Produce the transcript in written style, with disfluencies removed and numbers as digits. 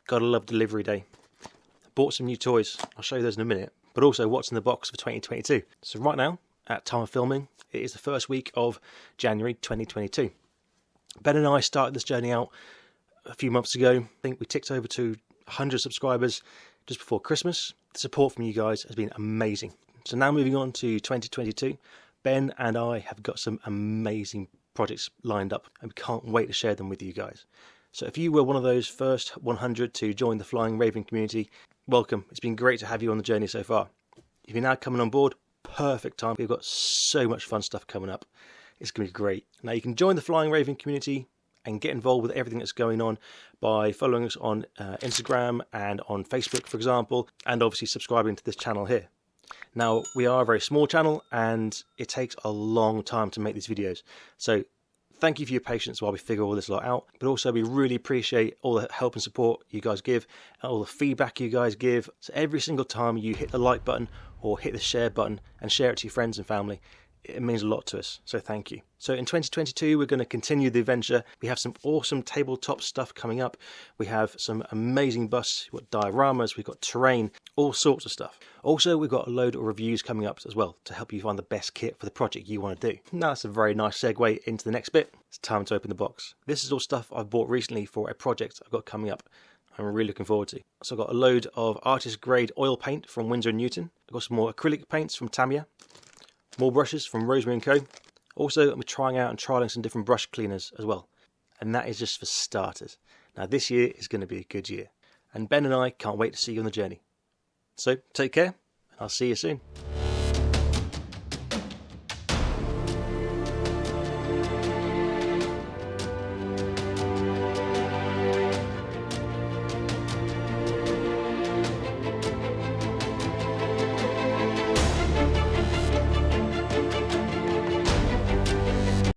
Gotta love delivery day. Bought some new toys, I'll show you those in a minute, but also what's in the box for 2022. So right now, at time of filming, it is the first week of January 2022. Ben and I started this journey out a few months ago. I think we ticked over to 100 subscribers just before Christmas. The support from you guys has been amazing. So now moving on to 2022, Ben and I have got some amazing projects lined up and we can't wait to share them with you guys. So if you were one of those first 100 to join the Flying Raven community, welcome. It's been great to have you on the journey so far. If you're now coming on board, perfect time. We've got so much fun stuff coming up. It's going to be great. Now you can join the Flying Raven community and get involved with everything that's going on by following us on Instagram and on Facebook, for example, and obviously subscribing to this channel here. Now, we are a very small channel and it takes a long time to make these videos. So thank you for your patience while we figure all this lot out. But also we really appreciate all the help and support you guys give, and all the feedback you guys give. So every single time you hit the like button or hit the share button and share it to your friends and family, it means a lot to us, so thank you. So in 2022, we're going to continue the adventure. We have some awesome tabletop stuff coming up. We have some amazing busts, we've got dioramas, we've got terrain, all sorts of stuff. Also, we've got a load of reviews coming up as well to help you find the best kit for the project you want to do. Now that's a very nice segue into the next bit. It's time to open the box. This is all stuff I've bought recently for a project I've got coming up. I'm really looking forward to. So I've got a load of artist grade oil paint from Winsor & Newton. I've got some more acrylic paints from Tamiya. More brushes from Rosemary & Co. Also, I'm trying out and trialling some different brush cleaners as well. And that is just for starters. Now this year is going to be a good year. And Ben and I can't wait to see you on the journey. So take care, and I'll see you soon.